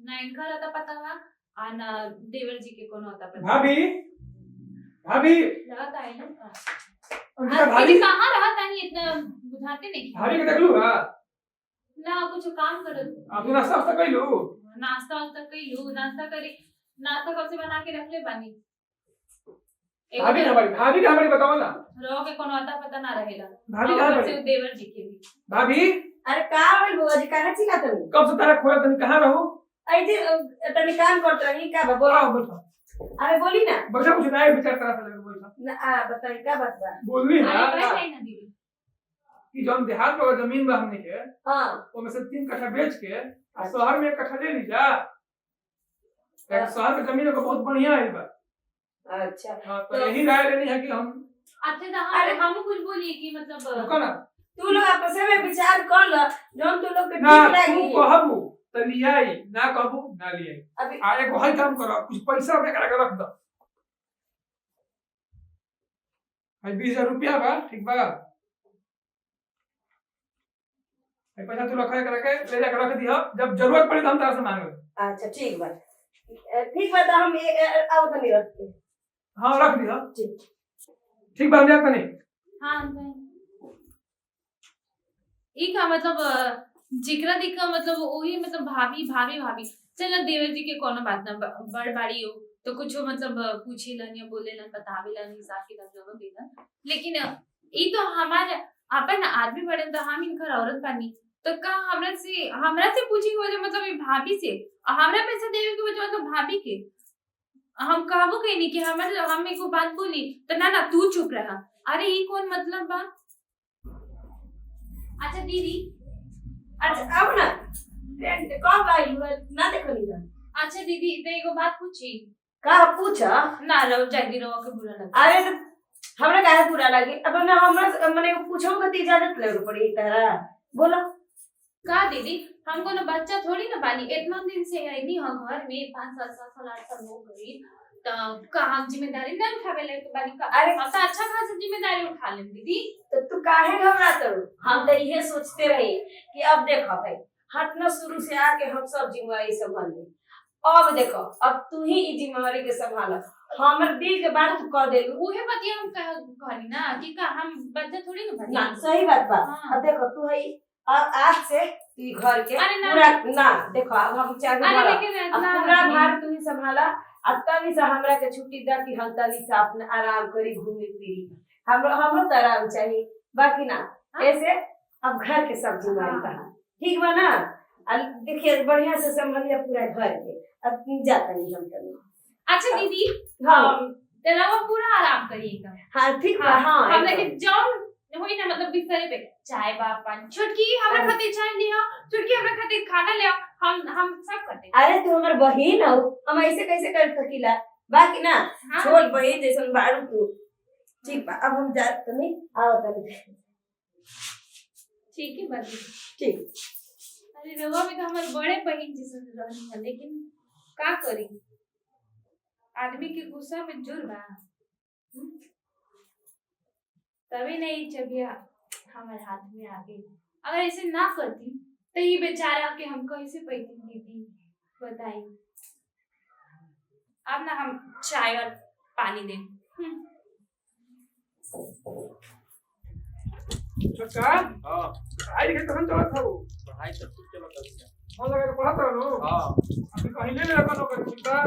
ना इनका रहता पता बा और ना देवर जी के कोनो होता पता। भाभी भाभी रहता है ना अंकिता भाभी भाभी कहाँ रहता है इतना बुझाते नहीं भाभी के देख लू हां ना कुछ काम करो। आप नाश्ता वास्ता कर लू। नाश्ता वास्ता कइलू नाश्ता करे नाश्ता कब से बना के रख ले बानी। भाभी कहां बड़ी बताओ ना। रहो के कोनो आता पता ना रहेला। भाभी कहां बड़ी से देवर जी के भी भाभी अरे का होइल बुआ जी काहे चिल्ला तनी कब से तारा खोया तनी कहां रहू। ऐसे तनी काम करत रही का बोलो। आओ बैठो अरे बोली ना बैठो कुछ नया विचार करा से लगे बैठो ना बताई का बात बा। बोलनी अरे हां बैठ जाए ना दीदी। कि जौन देहात में जमीन बा हमने के हां वो में से 3 कट्ठा बेच के आ शहर में 1 कट्ठा ले ली जा। शहर के जमीन को बहुत बढ़िया है बा। अच्छा हां तो यही राय लेनी है कि हम अच्छा तो अरे हम कुछ बोलिए कि मतलब रुको ना तू लोग आपस में विचार कर ल जौन तू लोग के ना ठीक तू लागी कहबू त लियाई ना कहबू ना लियाई। अभी आ एगो हई काम करो कुछ पैसा के करा के रख दो। भाई 20,000 रुपया बा ठीक बा। भाई पैसा तू रखा करा के ले जा के रख दियो जब जरूरत पड़ी तो हम तारा से मांगो। अच्छा ठीक बा तो हम आओ तनी रख के हां रख दियो ठीक ठीक बा हम जात नहीं। हाँ ई का मतलब जिकरा दिखा मतलब वही मतलब भाभी भाभी भाभी चल देवर जी के कोनो बात ना बड़ बाड़ी हो तो कुछ मतलब पूछेलन या बोलेलन बतावेलन हिसाब किताब दोनों देलन। लेकिन ई तो हमारे अपन आदमी बड़न तो हम इनकर औरत बानी तो का हमरा से पूछे के वजह मतलब ये भाभी से हमरा पैसा देवे के वजह मतलब भाभी के हम कहबो कहीं कि हम एको बात बोली तो ना तू चुप रहा। अरे ई कौन मतलब बा। अच्छा दीदी अच्छा अब ना कब आई ना देखली ना। अच्छा दीदी तो एगो बात पूछी का पूछा ना रहो जल्दी रहो के बुरा लगा। अरे तो हमरा काहे बुरा लागी अब ना हमरा माने पूछो के इजाजत लेवे पड़ी तारा बोलो का दीदी हम कोनो बच्चा थोड़ी ना बानी इतना दिन से आईनी हम घर में 5 साल 7 साल 8 साल हो गई तो का हम जिम्मेदारी ना उठावे ले के बानी का। अरे हम तो अच्छा खासा जिम्मेदारी उठा लेम दीदी। तो तू काहे घबरात हो हम तो ये सोचते रहे कि अब देखो भाई हटना शुरू से आके हम सब जिम्मेदारी संभाल ले। अब देखो अब तू ही ई जिम्मेदारी के संभाल हमर दिल के बात तू कह देलू उहे बतिया हम कहनी ना कि का हम बच्चा थोड़ी ना बानी। ना सही बात बा। हाँ। अब देखो तू है आज से तू घर के अरे ना। पूरा ना देखो अब हम चाहे अरे लेकिन अब पूरा भार तू ही संभाला अब तनी से हमरा के छुट्टी दा कि हम तनी से अपने आराम करी घूमी फिरी हमरो तो आराम चाहिए बाकी ना ऐसे अब घर के सब जिम्मेदारी कहा ठीक बा ना। देखिए बढ़िया से संभालिए पूरा घर के अब जाता नहीं हम तनी। अच्छा दीदी हाँ तेरा वो पूरा आराम करिएगा। हाँ ठीक बा। हाँ हम लेकिन जाऊं होई ना मतलब बिस्तर पे चाय बा पानी छुटकी हमरा खातिर चाय ले आओ छुटकी हमरा खातिर खाना ले आओ हम सब करते। अरे तू हमार बहिन हो हम ऐसे कैसे कर सकीला बाकी ना हाँ। छोट बहिन जैसन बारू तू ठीक बा। अब हम जात तनी आओ तनी ठीक है बाजी ठीक। अरे रवा में तो हमारे बड़े बहन जैसे रहनी है लेकिन का करी आदमी के गुस्सा में जुर बा तभी नहीं चबिया हमारे हाथ में आ गई। अगर ऐसे ना करती तो ये बेचारा के हम कैसे पैती दीदी बताइए। अब ना हम चाय और पानी दें। छोटा हां आई के कहां चला था वो पढ़ाई सब कुछ चलत है। फोन लगा के पढ़त रहो। हां अभी कहीं ले लगा नौकरी मिलता।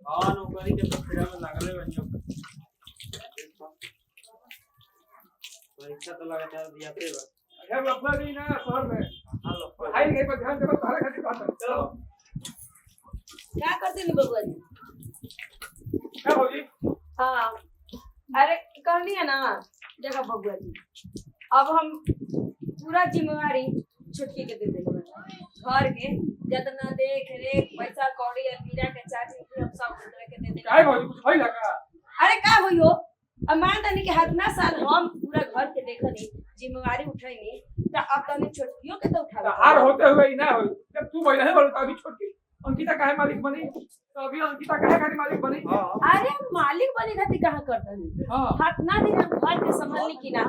हां नौकरी के प्रक्रिया में लागले बनियो परीक्षा तो लगातार दिया पे बा। अरे लफड़ा नहीं ना शहर में हां लो पढ़ाई के पर ध्यान दे तारे खातिर बात है। चलो क्या करते नहीं बबुआ जी। क्या होगी हाँ अरे कर लिया ना देखो बबुआ जी अब हम पूरा जिम्मेवारी छुटकी के दे देंगे घर के जितना देख रेख पैसा कौड़ी अलमीरा के चाची के हम सब दूसरे के दे देंगे। काय होगी कुछ होई लगा। अरे का होई हो अब मान तनी के हाथ ना साल हम पूरा घर के देखनी जिम्मेवारी उठाईनी तो अब तनी छोटकियों के तो उठा हार होते हुए ही ना होई जब तू बहिन है बोल अभी छोटी अंकिता काहे मालिक बनी तो अभी अंकिता काहे खातिर मालिक बनी। हां अरे मालिक बने खातिर कहां करतनी हां हाथ ना दिन हम घर के संभालनी की ना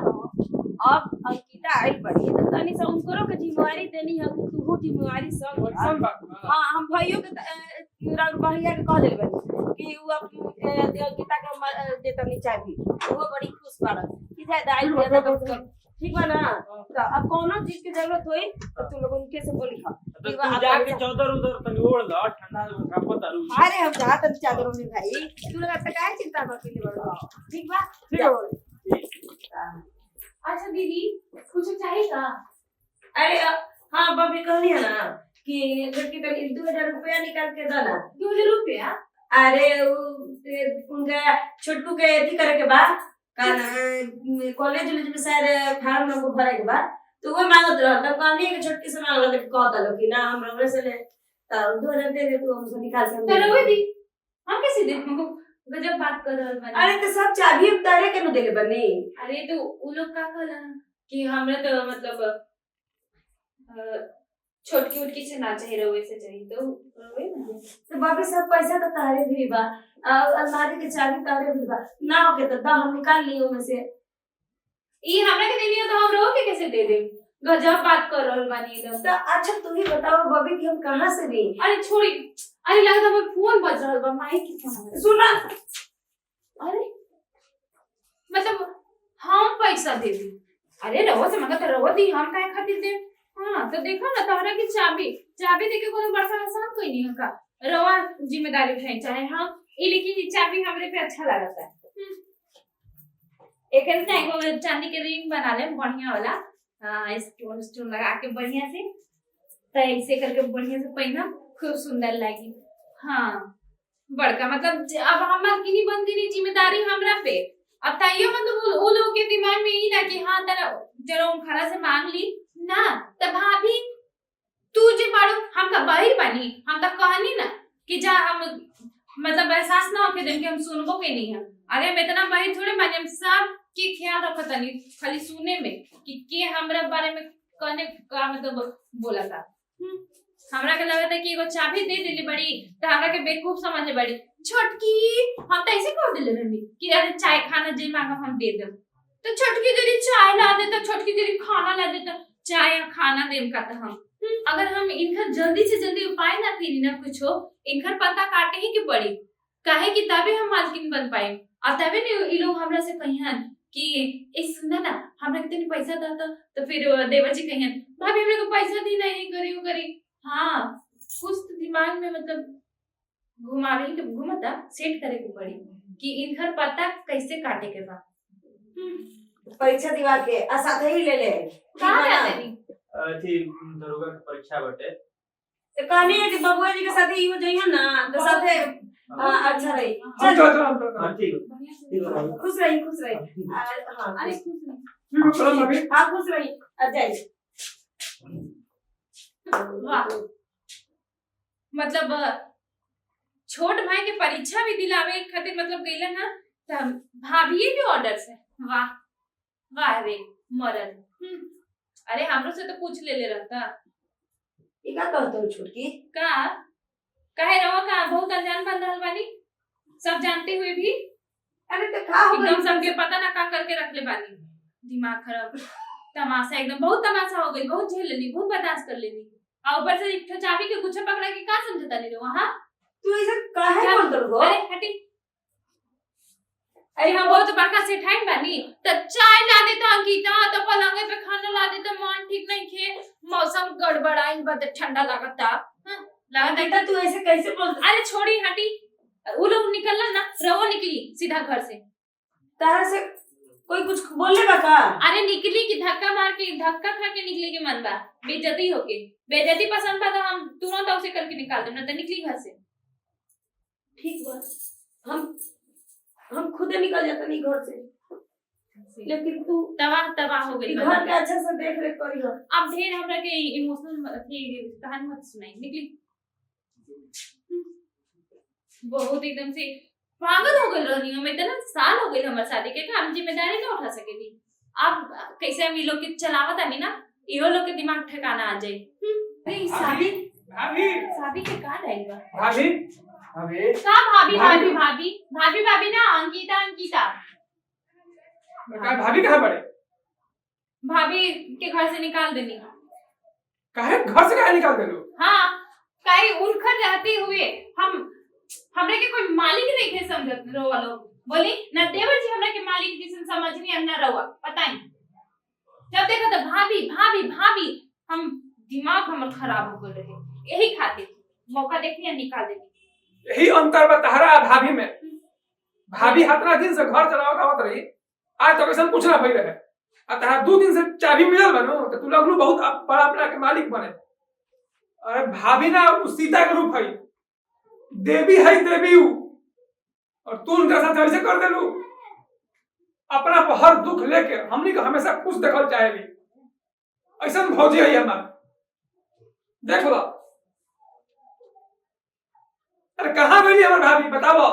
अब अंकिता आई बड़ी तो तनी से उनको के जिम्मेवारी देनी है कि तू जिम्मेवारी सब ऐसन बात बा। हाँ हम भाइयों के भैया के कह दिल बनी कि वो अंकिता के दे तनी चाबी वो बड़ी खुश बाड़न कि जाए दाई दिया तो ठीक बा ना तो अब कोनो चीज की जरूरत होई तो तू लोग उनके से बोली हां तो तू जाके चौदर उधर तनी ओढ़ ल ठंडा में कापो तारू अरे हम जात चादरों में भाई तू लोग आता काहे चिंता मत ले बड़ो ठीक बा ठीक है। अच्छा दीदी कुछ चाहिए का? अरे हाँ बबी कहनी है ना कि लड़की तो 2000 रुपया निकाल के दो ना 2000 रुपया? अरे उनका छोटकू के अथी करे के बाद कॉलेज में शायद फार्म नंबर भरे के बाद तो वो मांगत रहा तब कहनी है कि छोटकी से मांग लो कहता लो कि ना हम रगड़े से ले तो 2000 दे दे तू हमसे निकाल के चलो वो दी हम कैसे दे तुमको गजब बात कर रहल बानी। अरे तो सब चाबी तारे के न देले बनी अरे तो वो लोग का कहला कि हमरा तो मतलब छोटकी उटकी से ना चाहिए रवे से चाहिए तो रवे ना तो बाकी सब पैसा तो तारे भी बा अलमारी के चाबी तारे भी बा ना होके तो दा हम निकाल लियो में से ये हमरा के देनी है तो हम रहो के कैसे दे दे? गजब बात कर रहल बानी एकदम। तो अच्छा तू ही बताओ बबी कि हम कहाँ से दी अरे छोड़ी, अरे लगता है फोन बज रहल बा, माइक की फोन। सुना अरे मतलब हम पैसा दे दी? अरे रहो से मगर तो रहो दी हम काहे खातिर दे? हाँ तो देखो ना तोहरा की चाबी देके कोनो बड़का आसान कोई नहीं है का रवा जिम्मेदारी उठाई चाहे हम ये लेकिन ये चाबी हमरे पे अच्छा लगता है। एक ना एगो चांदी के रिंग बना ले बढ़िया वाला, हाँ स्टोन स्टोन लगा के बढ़िया से तो ऐसे करके बढ़िया से पहना खूब सुंदर लगी। हाँ बड़का मतलब अब हमार की नहीं बनती नहीं जिम्मेदारी हमरा पे। अब ताइयो मतलब वो लोग के दिमाग में यही ना कि हाँ तेरा जरा खरा से मांग ली ना तब भाभी तू जे बाड़ू हम का बाहर बानी हम तक कहनी ना कि जा हम मतलब एहसास ना होके देम कि हम सुनबो के नहीं है। अरे हम इतना बाहर थोड़े बानी, हम सब के ख्याल रखत नहीं खाली सुने में कि के हमरा बारे में कहने का मतलब बोला था। हमरा के लगता है कि एगो चाबी दे देली बड़ी तो हमरा के बेवकूफ समझे बड़ी छोटकी हम तो ऐसे कह देले रहनी कि अरे चाय खाना जे मांगा हम दे देम तो छोटकी जरी चाय ला दे तो छोटकी जरी खाना ला दे तो चाय या खाना देम का तो हम अगर हम इनका जल्दी से जल्दी उपाय ना करी ना कुछ हो इनका पता काटे ही के पड़ी काहे कि तबे हम मालकिन बन पाए और तबे ने ये लोग हमरा से कहियन कि ए सुना ना हमरा कितने पैसा देता तो फिर देवर जी कहियन भाभी हमरे को पैसा दी नहीं करी हाँ कुछ तो दिमाग में मतलब घुमावे के घुमता सेट करे के पड़ी कि इनका पता कैसे काटे के बा। परीक्षा दिवा के आ साथ ही ले ले कहां जाते नी अथी दरोगा के परीक्षा बटे तो कहनी है कि बबुआ जी के साथ ही हो जाइए ना तो साथे अच्छा रही हम चल हां ठीक खुश रही हाँ अरे खुश नहीं ठीक है चलो अभी हाँ खुश रही अजय वाह मतलब छोट भाई के परीक्षा भी दिलावे खातिर मतलब गइलन ना त भाभी के ऑर्डर से वाह वाह रे मरद अरे हमरो से तो पूछ ले रहता ई का कहत हो छोटकी का काहे रहो का बहुत अनजान बन रहल बानी सब जानते हुए भी अरे तो का हो एकदम सबके पता ना का करके रख ले बानी दिमाग खराब तमाशा एकदम बहुत तमाशा हो गई बहुत झेल लेनी बहुत बर्दाश्त कर लेनी और ऊपर से एक चाबी के गुच्छा पकड़ा के का समझता नहीं रहो। हाँ तू ऐसे काहे बोलत हो अरे हटी अरे हम बहुत बड़का से ठाइन बानी तो चाय ला दे तो अंकिता तो पलंग पे खाना ला दे तो मन ठीक नहीं खे मौसम गड़बड़ाई बद ठंडा लगता लगता तू ऐसे कैसे बोलत अरे छोड़ी हटी वो लोग निकलना ना रवो निकली सीधा घर से तारा से कोई कुछ बोलने का का अरे निकली कि धक्का मार के धक्का खा के निकले के मन बा बेइज्जती होके बेइज्जती पसंद बा तो हम तुरंत उसे करके निकाल देना तो निकली घर से ठीक बा हम खुद निकल जाता नहीं घर से लेकिन तू तबाह हो गई घर के अच्छा से देख रेख करी हो अब ढेर हमरा के इमोशनल कहानी मत सुनाई निकली बहुत एकदम से पागल हो गई रहनी हम इतना साल हो गई हमारे शादी के हम जिम्मेदारी ना उठा सकेली अब कैसे हम ये लोग के चलावत आनी ना इहो लोग के दिमाग ठिकाना आ जाए अरे शादी के का डाल बा भाभी भाभी का भाभी ना अंकिता भाभी कहाँ पड़े भाभी के घर से निकाल देनी। काहे घर से काहे निकाल देलू? हाँ, काहे उनखर रहते हुए हमरे के कोई मालिक नहीं है समझत रोवा लोग। बोली ना देवर जी हमरा के मालिक जैसे समझनी अन्ना रहुआ पता नहीं। जब देखा तो भाभी भाभी भाभी हम दिमाग हमर खराब हो गए रहे, यही खातिर मौका देखनी निकाल देनी। यही अंतर बा तहरा भाभी में। भाभी हतना दिन से घर चलावत आवत रही, आज तक ऐसा कुछ ना भई रहे। आ तहरा 2 दिन से चाबी मिलल बनो तो तू लगलू बहुत बड़ा अपना के मालिक बने। अरे भाभी ना उस सीता के रूप है, देवी है देवी उ। और तू उनके साथ ऐसे कर देलू। अपना पर हर दुख लेके हमनी को हमेशा खुश देखल चाहेली। ऐसा भौजी है हमार, देख लो। अरे कहाँ गई हमार भाभी बताओ?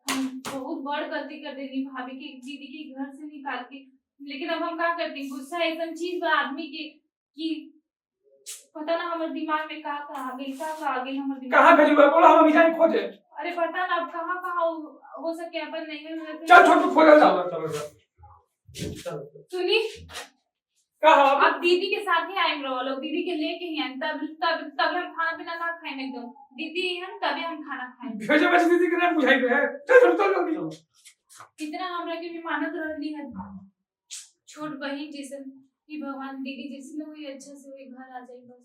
हम बहुत बड़ गलती कर देनी भाभी के दीदी के घर से निकाल के, लेकिन अब हम क्या करते हैं? गुस्सा ऐसा चीज बा आदमी के कि पता ना हमारे दिमाग में का आ गई हमारे दिमाग। कहाँ भेजू है बोलो, हम अभी जाए खोजे। अरे पता ना अब कहाँ हो सके अपन नहीं है। चल छोटू खोज जाओ। सुनी कहाँ अब दीदी के साथ ही आएंगे लोग, दीदी के लेके ही आएंगे, तब हम खाना पीना ना खाएंगे एकदम। दीदी हैं तभी हम खाना खाएंगे। भेजे बस दीदी के नाम बुझाई है। चल चल जल्दी। कितना हमरा के भी मानत रहली है छोट बहन जैसे कि भगवान दीदी जैसे हुई अच्छा से हुई घर आ जाए बस।